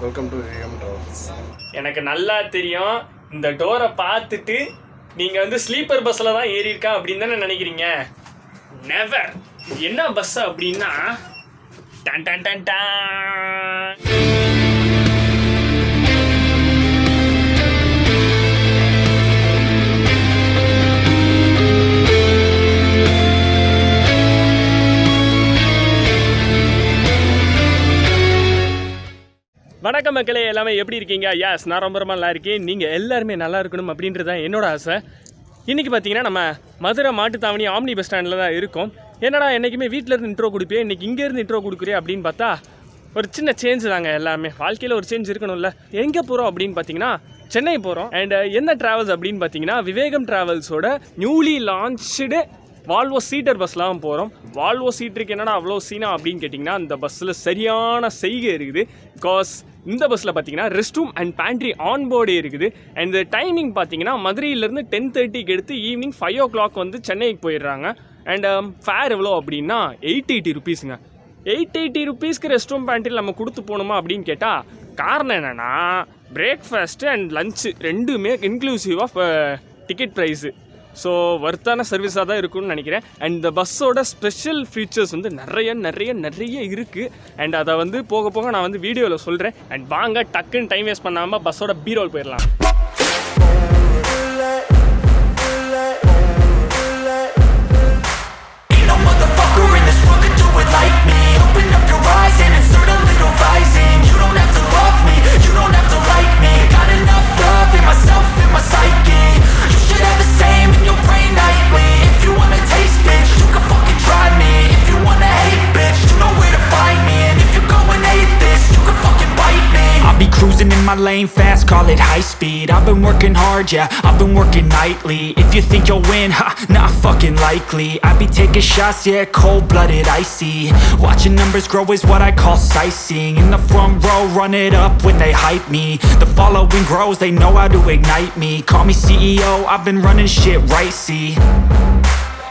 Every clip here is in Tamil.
Welcome to Vivegam travels. எனக்கு நல்லா தெரியும் இந்த டோரை பார்த்துட்டு நீங்கள் வந்து ஸ்லீப்பர் பஸ்ஸில் தான் ஏறியிருக்கா அப்படின்னு தானே நினைக்கிறீங்க. நெவர். என்ன பஸ் அப்படின்னா டன் டன் டன் டன். வணக்கம் மக்களே, எல்லாமே எப்படி இருக்கீங்க? யாஸ், நான் ரொம்ப நல்லா இருக்கேன். நீங்கள் எல்லாருமே நல்லா இருக்கணும் அப்படின்றது தான் என்னோட ஆசை. இன்றைக்கி பார்த்தீங்கன்னா நம்ம மதுரை மாட்டுத்தாவணி ஆம்னி பஸ் ஸ்டாண்டில் தான் இருக்கோம். என்னடா என்றைக்குமே வீட்டிலேருந்து இன்ட்ரோ கொடுப்பேன், இன்றைக்கி இங்கேருந்து இன்ட்ரோ கொடுக்குறேன் அப்படின்னு பார்த்தா ஒரு சின்ன சேஞ்ச் தாங்க. எல்லாமே வாழ்க்கையில் ஒரு சேஞ்ச் இருக்கணும்ல. எங்கே போகிறோம் அப்படின்னு பார்த்தீங்கன்னா சென்னை போகிறோம். அண்ட் என்ன ட்ராவல்ஸ் அப்படின்னு பார்த்தீங்கன்னா விவேகம் ட்ராவல்ஸோட நியூலி லான்ச்டு வால்வோ சீட்டர் பஸ்லாம் போகிறோம். வால்வோ சீட்டருக்கு என்னடா அவ்வளோ சீனா அப்படின்னு கேட்டிங்கன்னா அந்த பஸ்ஸில் சரியான செய்கை இருக்குது. பிகாஸ் இந்த பஸ்ஸில் பார்த்தீங்கன்னா ரெஸ்ட் ரூம் அண்ட் பேண்ட்ரி ஆன்போர்டே இருக்குது. அண்ட் டைமிங் பார்த்தீங்கன்னா மதுரையிலேருந்து 10:30க்கு எடுத்து ஈவினிங் 5 o'clock வந்து சென்னைக்கு போயிடுறாங்க. அண்ட் ஃபேர் எவ்வளோ அப்படின்னா 880 rupeesங்க. 880 rupeesக்கு ரெஸ்ட் ரூம் பேண்ட்ரியில் நம்ம கொடுத்து போகணுமா அப்படின்னு கேட்டால் காரணம் என்னென்னா பிரேக்ஃபாஸ்ட்டு அண்ட் லஞ்சு ரெண்டுமே inclusive of ticket price. So வர்த்தான சர்வீஸாக தான் இருக்குன்னு நினைக்கிறேன். அண்ட் இந்த பஸ்ஸோட ஸ்பெஷல் ஃபீச்சர்ஸ் வந்து நிறைய இருக்குது. அண்ட் அதை வந்து போக போக நான் வந்து வீடியோவில் சொல்கிறேன். அண்ட் வாங்க டக்குன்னு டைம் வேஸ்ட் பண்ணாமல் பஸ்ஸோட பீரோல் போயிடலாம். Cruising in my lane fast, call it high speed. I've been working hard, yeah, I've been working nightly. If you think you'll win, ha, not fucking likely. I be taking shots, yeah, cold-blooded, icy. Watching numbers grow is what I call sightseeing. In the front row, run it up when they hype me. The following grows, they know how to ignite me. Call me CEO, I've been running shit right, see.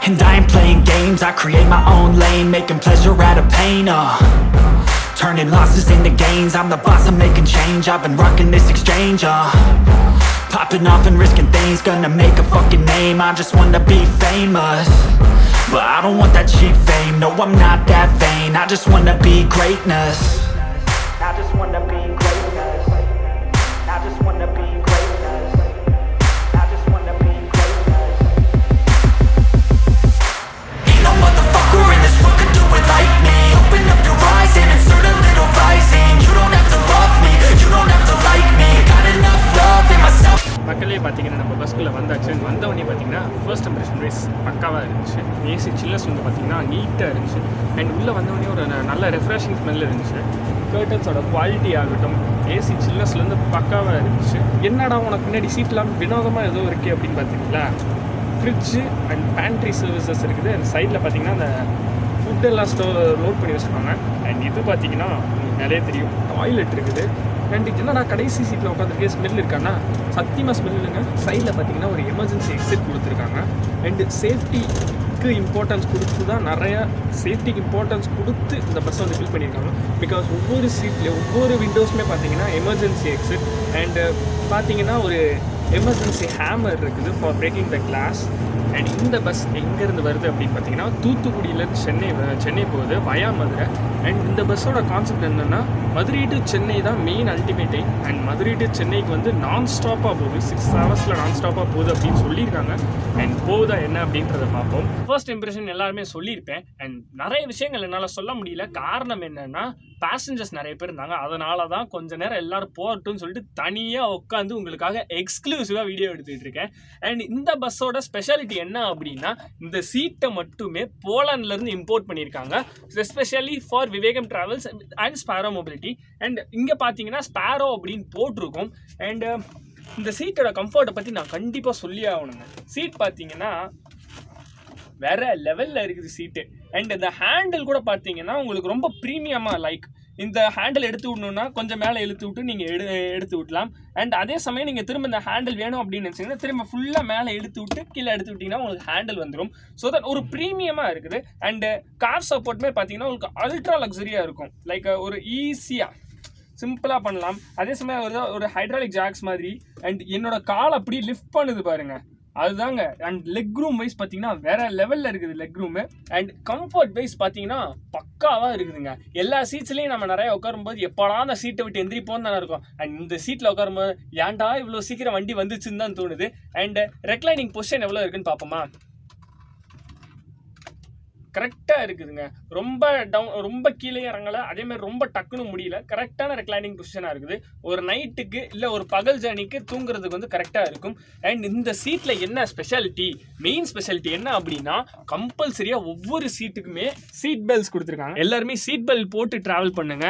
And I ain't playing games, I create my own lane, making pleasure out of pain, turning losses into gains. I'm the boss, I'm making change. I've been rocking this exchange, popping off and risking things. Gonna make a fucking name. I just wanna be famous, but I don't want that cheap fame. No, I'm not that vain. I just wanna be greatness. I just wanna be greatness. I just wanna be greatness. I just wanna be greatness. Ain't no motherfucker in this world could do it like me. Open up your eyes and insert a little rising. You don't have to love me, you don't have to like me. Got enough love in myself. மக்களே பார்த்தீங்கன்னா நம்ம பஸ்க்குள்ளே வந்தாச்சு. வந்தவொடனே பார்த்தீங்கன்னா ஃபர்ஸ்ட் இம்ப்ரெஷன் வைஸ் பக்காவாக இருந்துச்சு. ஏசி சில்லஸ் வந்து பார்த்தீங்கன்னா நீட்டாக இருந்துச்சு. அண்ட் உள்ளே வந்தவொடனே ஒரு நல்ல ரெஃப்ரெஷிங் ஸ்மெல் இருந்துச்சு. கர்டன்ஸோட குவாலிட்டி ஆகட்டும், ஏசி சில்லஸ்லேருந்து பக்காவாக இருந்துச்சு. என்னடா உனக்கு முன்னாடி சீட்லாம் வினோதமாக ஏதோ இருக்குது அப்படின்னு பார்த்தீங்களா, ஃப்ரிட்ஜு அண்ட் பேண்ட்ரி சர்வீசஸ் இருக்குது. அண்ட் சைடில் பார்த்தீங்கன்னா அந்த ஃபுட்டெல்லாம் லோட் பண்ணி வச்சுருக்காங்க. அண்ட் இது பார்த்தீங்கன்னா நிறைய தெரியும், டாய்லெட் இருக்குது. அண்ட் என்னடா கடைசி சீட்டில் உட்காந்துருக்கே ஸ்மெல் இருக்கான்னா சத்தியமாக ஸ்மெல் இல்லைங்க. சைடில் பார்த்தீங்கன்னா ஒரு எமர்ஜென்சி எக்ஸிட் கொடுத்துருக்காங்க. அண்டு சேஃப்டிக்கு இம்பார்ட்டன்ஸ் கொடுத்து தான் நிறையா சேஃப்டிக்கு இம்பார்ட்டன்ஸ் கொடுத்து இந்த பஸ்ஸை வந்து ஃபில் பண்ணியிருக்காங்க. பிகாஸ் ஒவ்வொரு சீட்லேயும் ஒவ்வொரு விண்டோஸுமே பார்த்தீங்கன்னா எமர்ஜென்சி எக்ஸிட் அண்டு பார்த்தீங்கன்னா ஒரு எமர்ஜென்சி ஹேமர் இருக்குது for breaking the glass. And இந்த பஸ் எங்கேருந்து வருது அப்படின்னு பார்த்தீங்கன்னா தூத்துக்குடியிலேருந்து சென்னை போகுது வயா மதுரை. அண்ட் இந்த பஸ்ஸோட கான்செப்ட் என்னென்னா மதுரை டு சென்னை தான் மெயின் அல்டிமேட்டை. அண்ட் மதுரை டு சென்னைக்கு வந்து நான் ஸ்டாப்பாக போகுது, 6 hours நான் ஸ்டாப்பாக போகுது அப்படின்னு சொல்லியிருக்காங்க. அண்ட் போகுதா என்ன அப்படின்றத பார்ப்போம். ஃபர்ஸ்ட் இம்ப்ரெஷன் எல்லாருமே சொல்லியிருப்பேன். அண்ட் நிறைய விஷயங்கள் என்னால் சொல்ல முடியல. காரணம் என்னென்னா பேசஞ்சர்ஸ் நிறைய பேர் இருந்தாங்க. அதனால தான் கொஞ்சம் நேரம் எல்லோரும் போகட்டும்னு சொல்லிட்டு தனியாக உட்காந்து உங்களுக்காக எக்ஸ்க்ளூசிவாக வீடியோ எடுத்துகிட்டு இருக்கேன். அண்ட் இந்த பஸ்ஸோட ஸ்பெஷாலிட்டி என்ன அப்படின்னா இந்த சீட்டை மட்டுமே போலாண்ட்லேருந்து இம்போர்ட் பண்ணியிருக்காங்க, especially for Vivegam travels and sparrow mobility. And இங்கே பார்த்தீங்கன்னா ஸ்பாரோ அப்படின்னு போட்டிருக்கோம். அண்ட் இந்த சீட்டோட கம்ஃபர்ட்டை பற்றி நான் கண்டிப்பாக சொல்லி ஆகணுங்க. சீட் பார்த்தீங்கன்னா வேற லெவலில் இருக்குது சீட்டு. அண்ட் இந்த ஹேண்டில் கூட பார்த்தீங்கன்னா உங்களுக்கு ரொம்ப ப்ரீமியமாக, லைக் இந்த ஹேண்டில் எடுத்து விடணுன்னா கொஞ்சம் மேலே இழுத்து விட்டு நீங்கள் எடுத்து விடலாம். அண்ட் அதே சமயம் நீங்கள் திரும்ப இந்த ஹேண்டில் வேணும் அப்படின்னு நினச்சிங்கன்னா திரும்ப ஃபுல்லாக மேலே இழுத்து விட்டு கீழே எடுத்து விட்டிங்கன்னா உங்களுக்கு ஹேண்டில் வந்துடும். ஸோ தட் ஒரு ப்ரீமியமாக இருக்குது. அண்டு கார் சப்போர்ட்டுமே பார்த்தீங்கன்னா உங்களுக்கு அல்ட்ரா லக்ஸரியாக இருக்கும். லைக் ஒரு ஈஸியாக சிம்பிளாக பண்ணலாம். அதே சமயம் ஒரு ஹைட்ராலிக் ஜாக்ஸ் மாதிரி. அண்ட் என்னோட கால் அப்படி லிஃப்ட் பண்ணுது பாருங்க, அதுதாங்க. அண்ட் லெக் ரூம் வைஸ் பார்த்தீங்கன்னா வேற லெவலில் இருக்குது leg room. And comfort wise பார்த்தீங்கன்னா பக்காவாக இருக்குதுங்க. எல்லா சீட்ஸ்லையும் நம்ம நிறைய உட்காரும்போது எப்போடா அந்த சீட்டை விட்டு எந்திரிப்போன்னு தானே இருக்கும். அண்ட் இந்த சீட்டில் உட்காரும்போது ஏன்டா இவ்வளோ சீக்கிரம் வண்டி வந்துச்சுன்னு தான் தோணுது. அண்ட் ரெக்லைனிங் பொசிஷன் எவ்வளோ இருக்குன்னு பார்ப்போமா. கரெக்டாக இருக்குதுங்க. ரொம்ப கீழே இறங்கலை, அதேமாதிரி ரொம்ப டக்குன்னு முடியல. கரெக்டான ரெக்லைனிங் பொசிஷனாக இருக்குது. ஒரு நைட்டுக்கு இல்லை ஒரு பகல் ஜர்னிக்கு தூங்குறதுக்கு வந்து கரெக்டாக இருக்கும். அண்ட் இந்த சீட்டில் என்ன ஸ்பெஷாலிட்டி, மெயின் ஸ்பெஷாலிட்டி என்ன அப்படின்னா, கம்பல்சரியாக ஒவ்வொரு சீட்டுக்குமே சீட் பெல்ட்ஸ் கொடுத்துருக்காங்க. எல்லாருமே சீட் பெல்ட் போட்டு ட்ராவல் பண்ணுங்க.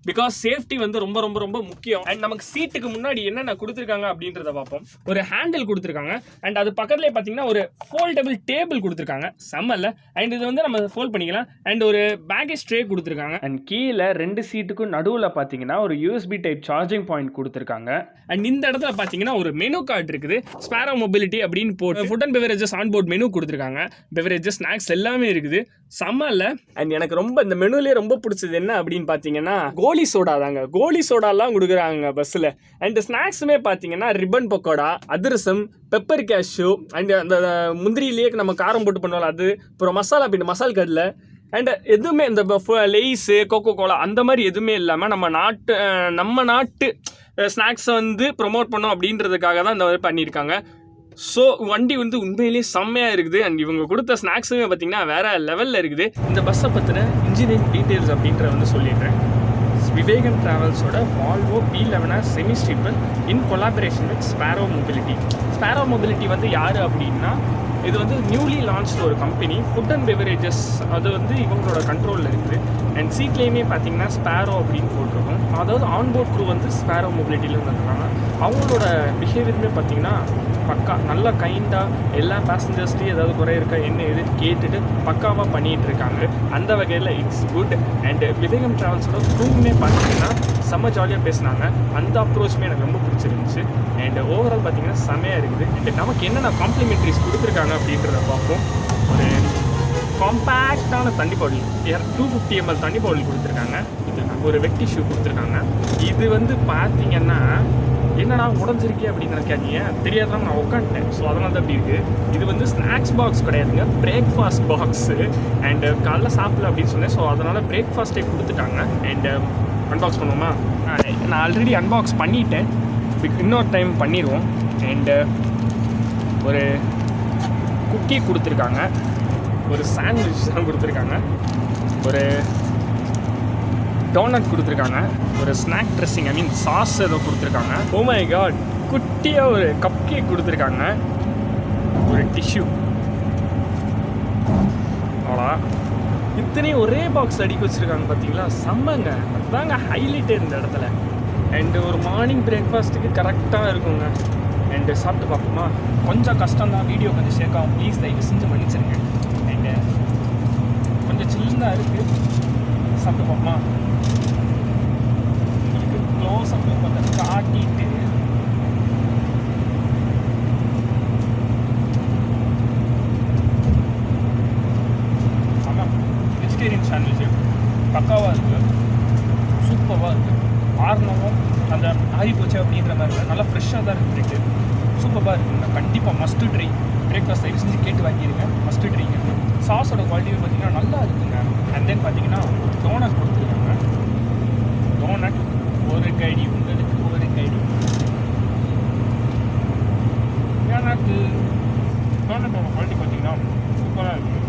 பிகாஸ் சேஃப்டி வந்து ரொம்ப ரொம்ப ரொம்ப முக்கியம். அண்ட் நமக்கு சீட்டுக்கு முன்னாடி என்னென்ன கொடுத்துருக்காங்க அப்படின்றத பார்ப்போம். ஒரு ஹேண்டில் கொடுத்துருக்காங்க. அண்ட் அது பக்கத்துலேயே பார்த்தீங்கன்னா ஒரு ஃபோல்டபிள் டேபிள் கொடுத்துருக்காங்க. செம்மல்ல. அண்ட் இது வந்து நம்ம ஃபோல்ட் பண்ணிக்கலாம். அண்ட் ஒரு பேக்கேஜ் ட்ரே கொடுத்துருக்காங்க. அண்ட் கீழே 2 சீட்டுக்கும் நடுவில் பார்த்தீங்கன்னா ஒரு USB டைப் சார்ஜிங் பாயிண்ட் கொடுத்துருக்காங்க. அண்ட் இந்த இடத்துல பார்த்தீங்கன்னா ஒரு மெனு கார்டு இருக்குது. ஸ்பேரோ மொபிலிட்டி அப்படின்னு போட்டு food and beverages onboard menu கொடுத்துருக்காங்க. பெவரேஜஸ், ஸ்நாக்ஸ் எல்லாமே இருக்குது. செம்மல்ல. அண்ட் எனக்கு ரொம்ப இந்த மெனுலேயே ரொம்ப பிடிச்சது என்ன அப்படின்னு பார்த்தீங்கன்னா கோலி சோடா தாங்க. கோலி சோடாலாம் கொடுக்குறாங்க பஸ்ஸில். அண்ட் ஸ்நாக்ஸுமே பார்த்தீங்கன்னா ரிப்பன் பக்கோடா, அதிரசம், பெப்பர் கேஷ்யூ, அண்ட் அந்த முந்திரியிலேயே நம்ம காரம் போட்டு பண்ணுவோம் அது, அப்புறம் மசாலா பின் மசால் கடலை. அண்ட் எதுவுமே இந்த லேஸு, கோகோ கோலா அந்த மாதிரி எதுவுமே இல்லாமல் நம்ம நாட்டு ஸ்நாக்ஸை வந்து ப்ரொமோட் பண்ணோம் அப்படின்றதுக்காக தான் இந்த மாதிரி பண்ணியிருக்காங்க. ஸோ வண்டி வந்து உண்மையிலேயே செம்மையாக இருக்குது. அண்ட் இவங்க கொடுத்த ஸ்நாக்ஸுமே பார்த்தீங்கன்னா வேறு லெவலில் இருக்குது. இந்த பஸ்ஸை பற்றின இன்ஜினியரிங் டீட்டெயில்ஸ் அப்படின்ற வந்து சொல்லிடுறேன். விவேகம் டிராவல்ஸோட Volvo B11 semi sleeper in collaboration with sparrow mobility. Sparrow mobility வந்து யார் அப்படின்னா, இது வந்து நியூலி லான்ச்டு ஒரு கம்பெனி. ஃபுட் அண்ட் பெவரேஜஸ் அது வந்து இவங்களோட கண்ட்ரோலில் இருக்குது. அண்ட் சீட்லேயுமே பார்த்தீங்கன்னா ஸ்பேரோ அப்படின்னு போட்டிருக்கோம். அதாவது ஆன்போர்ட் க்ரூ வந்து ஸ்பேரோ மொபிலிட்டியில் வந்துருக்காங்க. அவங்களோட பிஹேவியருமே பார்த்தீங்கன்னா பக்கா நல்லா கைண்டாக எல்லா பேசஞ்சர்ஸ்லேயும் ஏதாவது குறை இருக்கா என்ன எதுன்னு கேட்டுட்டு பக்காவாக பண்ணிகிட்டு இருக்காங்க. அந்த வகையில் இட்ஸ் குட். அண்ட் விவேகம் ட்ராவல்ஸோட க்ரூமே பார்த்தீங்கன்னா செம்ம ஜாலியாக பேசினாங்க. அந்த அப்ரோச்சுமே எனக்கு ரொம்ப பிடிச்சிருந்துச்சு. அண்ட் ஓவரால் பார்த்தீங்கன்னா செம்மையாக இருக்குது. அண்ட் நமக்கு என்னென்ன காம்ப்ளிமெண்ட்ரிஸ் கொடுத்துருக்காங்க அப்படின்றத பார்ப்போம். ஒரு காம்பேக்டான தண்ணி பாட்டில் 250 ml தண்ணி பாட்டில் கொடுத்துருக்காங்க. ஒரு வெட் டிஷ்யூ கொடுத்துருக்காங்க. இது வந்து பார்த்தீங்கன்னா என்னடா உடஞ்சிருக்கே அப்படின்னு நினைக்காதீங்க, தெரியாதான் நான் உட்காந்துட்டேன். ஸோ அதனால தான் அப்படி இருக்குது. இது வந்து ஸ்நாக்ஸ் பாக்ஸ் கிடையாதுங்க, பிரேக்ஃபாஸ்ட் பாக்ஸு. அண்டு காலைல சாப்பிடல அப்படின்னு சொன்னேன். ஸோ அதனால் பிரேக்ஃபாஸ்ட்டே கொடுத்துட்டாங்க. அண்டு அன்பாக்ஸ் பண்ணுவோமா? நான் ஆல்ரெடி அன்பாக்ஸ் பண்ணிட்டேன், இன்னொரு டைம் பண்ணிடுவோம். அண்டு ஒரு குக்கி கொடுத்துருக்காங்க, ஒரு சாண்ட்விச் தான் கொடுத்துருக்காங்க, ஒரு டோனட் கொடுத்துருக்காங்க, ஒரு ஸ்நாக் ட்ரெஸ்ஸிங் சாஸ் ஏதோ கொடுத்துருக்காங்க. ஓ மை காட், குட்டியாக ஒரு கப் கேக் கொடுத்துருக்காங்க, ஒரு டிஷ்யூ. அவ்வளோ இத்தனையும் ஒரே பாக்ஸ் அடிக்க வச்சுருக்காங்க பார்த்தீங்களா, செம்மங்க. அதுதாங்க ஹைலைட்டே இந்த இடத்துல. அண்டு ஒரு மார்னிங் பிரேக்ஃபாஸ்ட்டுக்கு கரெக்டாக இருக்குங்க. அண்டு சாப்பிட்டு பார்ப்போமா? கொஞ்சம் கஷ்டம் தான், வீடியோ கொஞ்சம் ஷேக்காகும், ப்ளீஸ் தயவு செஞ்சு மன்னிச்சிருங்க. அண்டு கொஞ்சம் சில்லுந்தாக இருக்குது, சாப்பிட்டு பார்ப்போமா? உங்களுக்கு க்ளோஸ் அப் கொஞ்சம் காட்டிட்டு ஆமாம், வெஜிடேரியன் சாண்ட்விட்சு பக்காவாக இருக்குது, சூப்பராக இருக்குது. ஆறுனவும் அந்த ஆகி போச்சு அப்படின்ற மாதிரி இல்லை, நல்லா ஃப்ரெஷ்ஷாக தான் இருக்குது, சூப்பராக இருக்குங்க. கண்டிப்பாக மஸ்ட்டு ட்ரை. பிரேக்ஃபாஸ்ட் தயவு செஞ்சு கேட்டு வாங்கிடுங்க, மஸ்ட்டு ட்ரைங்க. சாஸோட குவாலிட்டி பார்த்தீங்கன்னா நல்லா இருக்குங்க. அண்ட் தென் பார்த்தீங்கன்னா டோனட் கொடுத்துருக்காங்க. டோனட் ஒரு கைடி, உங்களுக்கு ஒரு கைடி. எனக்கு டோனட்டோட குவாலிட்டி பார்த்தீங்கன்னா சூப்பராக இருக்குது.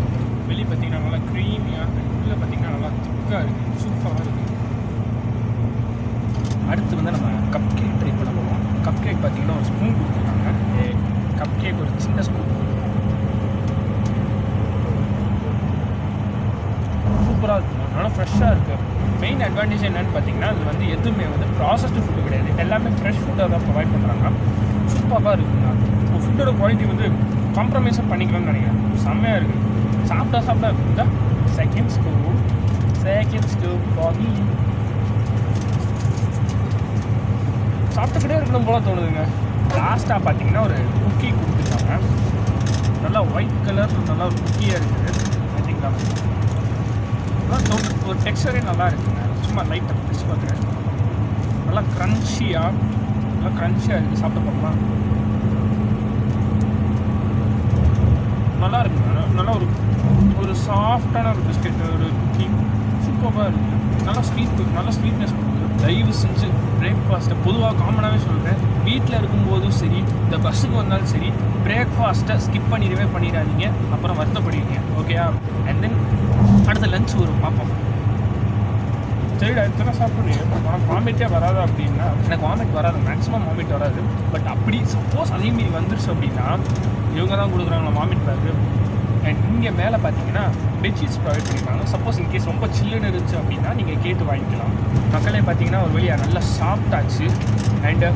வெளியே பார்த்தீங்கன்னா நல்லா க்ரீமியாக, உள்ளே பார்த்தீங்கன்னா நல்லா திக்காக இருக்குது, சூப்பராக இருக்குது. அடுத்து வந்து நம்ம கப் கேக் ட்ரை பண்ண போவோம். கப் கேக் பார்த்தீங்கன்னா ஒரு ஸ்பூன் கொடுத்துருக்காங்க. கப் கேக் ஒரு சின்ன ஸ்பூன் சூப்பராக இருக்குங்க, நல்லா ஃப்ரெஷ்ஷாக இருக்குது. மெயின் அட்வான்டேஜ் என்னென்னு பார்த்தீங்கன்னா, அது வந்து எதுவுமே வந்து ப்ராசஸ்டு ஃபுட்டு கிடையாது, எல்லாமே ஃப்ரெஷ் ஃபுட்டாக தான் ப்ரொவைட் பண்ணுறாங்க. சூப்பராக இருக்குங்க. ஃபுட்டோட குவாலிட்டி வந்து காம்ப்ரமைஸாக பண்ணிக்கலாம்னு நினைக்கிறேன். செம்மையாக இருக்குது. சாப்பிட்டா இருக்குங்க. Second scoop for me. சாப்பிட்டுக்கிட்டே இருக்கணும் போல தோணுதுங்க. லாஸ்ட்டாக பார்த்தீங்கன்னா ஒரு குக்கி கொடுத்துருக்காங்க. நல்லா ஒயிட் கலர், நல்லா ஒரு குக்கியாக இருக்குது. பார்த்தீங்களா, ஒரு டெக்ஸ்டரே நல்லா இருக்குங்க. சும்மா லைட்டாக பிடிச்சி பார்க்குறேன். நல்லா க்ரன்ச்சியாக இருக்குது. சாப்பிட்டு பார்க்கலாம். நல்லா இருக்குங்க. நல்லா ஒரு சாஃப்டான ஒரு பிஸ்கெட், ஒரு குக்கிங் சூப்பராக இருக்குது. நல்லா ஸ்வீட்னஸ் கொடுக்குது. தயவு செஞ்சு பிரேக்ஃபாஸ்ட்டை பொதுவாக காமனாகவே சொல்கிறேன், வீட்டில் இருக்கும்போதும் சரி, இந்த பஸ்ஸுக்கு வந்தாலும் சரி, பிரேக்ஃபாஸ்ட்டை ஸ்கிப் பண்ணிடாதீங்க. அப்புறம் வருத்தப்படுவீங்க. ஓகேயா? அண்ட் தென் அடுத்த லஞ்ச் வரும், பார்ப்போம். சரிடா, எத்தனை சாப்பிட்றீங்க? உனக்கு வாமிட்டே வராது அப்படின்னா? எனக்கு வாமிட் வராது, மேக்ஸிமம் வாமிட் வராது. பட் அப்படி சப்போஸ் அதேமாரி வந்துருச்சு அப்படின்னா இவங்க தான் கொடுக்குறாங்களா வாமிட் பேக்கு. அண்ட் இங்கே மேலே பார்த்தீங்கன்னா பெட்ஷீட்ஸ் ப்ரொவைட் பண்ணியிருக்காங்க. சப்போஸ் இன்கேஸ் ரொம்ப சில்லுன்னு இருந்துச்சு அப்படின்னா நீங்கள் கேட்டு வாங்கிக்கலாம். மக்களே பார்த்தீங்கன்னா ஒரு வழியாக நல்லா சாப்பிட்டாச்சு. அண்டு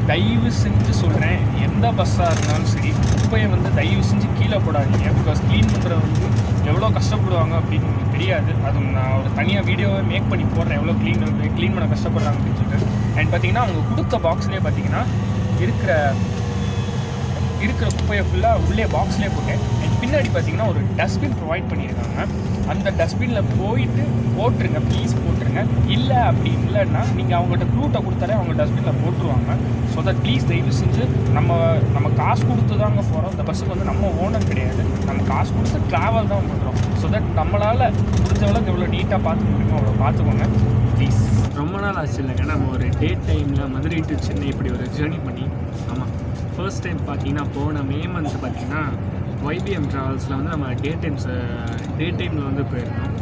தயவு செஞ்சு சொல்கிறேன், எந்த பஸ்ஸாக இருந்தாலும் சரி, குப்பையை வந்து தயவு செஞ்சு கீழே போடாதீங்க. பிகாஸ் க்ளீன் பண்ணுறது வந்து எவ்வளோ கஷ்டப்படுவாங்க அப்படின்னு உங்களுக்கு தெரியாது. அது நான் ஒரு தனியாக வீடியோவை மேக் பண்ணி போடுறேன், எவ்வளோ க்ளீன் பண்ண கஷ்டப்படுறாங்க அப்படின்னு சொல்லிட்டு. அண்ட் பார்த்தீங்கன்னா அவங்க கொடுத்த பாக்ஸ்லேயே பார்த்தீங்கன்னா இருக்கிற குப்பையை ஃபுல்லாக உள்ளே பாக்ஸ்லேயே போட்டேன். அண்ட் பின்னாடி பார்த்தீங்கன்னா ஒரு டஸ்ட்பின் ப்ரொவைட் பண்ணியிருக்காங்க. அந்த டஸ்ட்பினில் போயிட்டு போட்டுருங்க, ப்ளீஸ் போட்டுருங்க. இல்லை அப்படி இல்லைன்னா நீங்கள் அவங்கள்ட்ட க்ரூட்டை கொடுத்தாலே அவங்க டஸ்ட்பினில் போட்டுருவாங்க. ஸோ தட் ப்ளீஸ் தயவு செஞ்சு நம்ம காசு கொடுத்து தாங்க போகிறோம். இந்த பஸ்ஸுக்கு வந்து நம்ம ஓனர் கிடையாது, நம்ம காசு கொடுத்து ட்ராவல் தான் பண்ணுறோம். ஸோ தட் நம்மளால் முடிஞ்ச அளவுக்கு எவ்வளோ நீட்டாக பார்த்துக்க முடியுமோ அவ்வளோ பார்த்துக்கோங்க ப்ளீஸ். ரொம்ப நாள் ஆச்சு இல்லைங்க நம்ம ஒரு டே டைமில் மதுரை டு சென்னை இப்படி ஒரு ஜேர்னி பண்ணி. ஆமாம், ஃபர்ஸ்ட் டைம் பார்த்தீங்கன்னா போன மே மந்த் பார்த்தீங்கன்னா YBM ட்ராவல்ஸில் வந்து நம்ம டே டைமில் வந்து போயிருந்தோம்.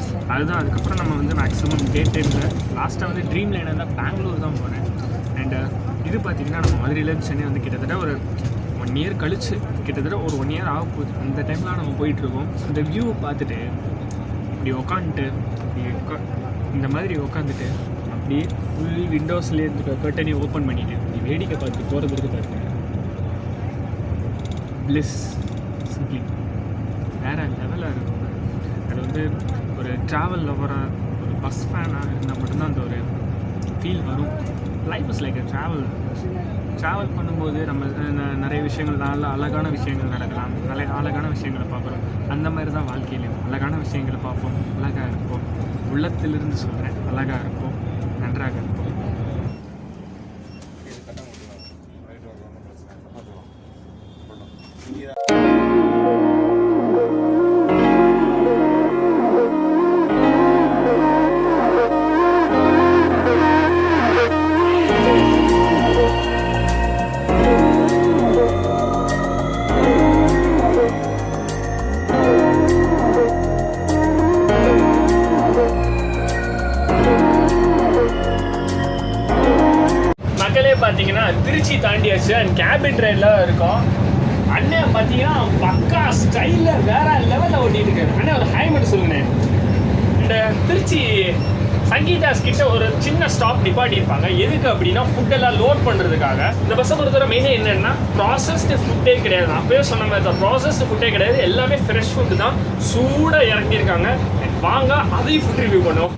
அதுக்கப்புறம் நம்ம வந்து மேக்ஸிமம் டே டைமில் லாஸ்ட்டாக வந்து ட்ரீம் லைனர் தான் பெங்களூர் தான் போனேன். அண்டு இது பார்த்திங்கன்னா நம்ம மதுரையிலேருந்து சென்னை வந்து கிட்டத்தட்ட ஒரு 1 year கழிச்சு, கிட்டத்தட்ட ஒரு 1 year ஆக போகுது. அந்த டைம்லாம் நம்ம போயிட்டுருக்கோம். அந்த வியூவை பார்த்துட்டு இப்படி உக்காந்துட்டு இந்த மாதிரி உட்காந்துட்டு அப்படியே ஃபுல் விண்டோஸ்லேயே இருந்துட்டு கர்ட்டனையும் ஓப்பன் பண்ணிவிட்டு இப்படி வேடிக்கை பார்த்து போகிறதுக்கு பாருங்க. பிளிஸ் சிம்பிளி வேறு லெவலாக இருக்கும். அது வந்து ஒரு ட்ராவல் லவராக, ஒரு பஸ் ஃபேனாக இருந்தால் மட்டும்தான் அந்த ஒரு ஃபீல் வரும். லைஃப் இஸ் லைக் ட்ராவல் பண்ணும்போது நம்ம நிறைய விஷயங்கள், நல்ல அழகான விஷயங்கள் நடக்கலாம், நிறைய அழகான விஷயங்களை பார்க்குறோம். அந்த மாதிரி தான் வாழ்க்கையிலையும் அழகான விஷயங்களை பார்ப்போம், அழகாக இருப்போம். உள்ளத்திலிருந்து சொல்கிறேன், அழகாக இருப்போம், நன்றாக இருப்போம். மக்களே பார்த்தீங்கன்னா திருச்சி தாண்டியாச்சு. அண்ட் கேபின் ட்ரெயினில் இருக்கோம். அண்ணன் பார்த்தீங்கன்னா பக்கா ஸ்டைலில் வேற லெவலில் ஓட்டிகிட்டு இருக்காரு. அண்ணன் ஒரு ஹை மட்டும் சொல்லுங்கண்ணே. இந்த திருச்சி சங்கீதாஸ் கிட்ட ஒரு சின்ன ஸ்டாப் நிப்பாட்டியிருப்பாங்க. எதுக்கு அப்படின்னா ஃபுட்டெல்லாம் லோட் பண்ணுறதுக்காக. இந்த பஸ்ஸை பொறுத்தவரை மெயினாக என்னென்னா ப்ராசஸ்டு ஃபுட்டே கிடையாது. அப்போயே சொன்ன மாதிரி தான், ப்ராசஸ்டு ஃபுட்டே கிடையாது, எல்லாமே ஃப்ரெஷ் ஃபுட்டு தான். சூடாக இறங்கியிருக்காங்க. வாங்க அதையும் ஃபுட் ரிவ்யூ பண்ணுவோம்.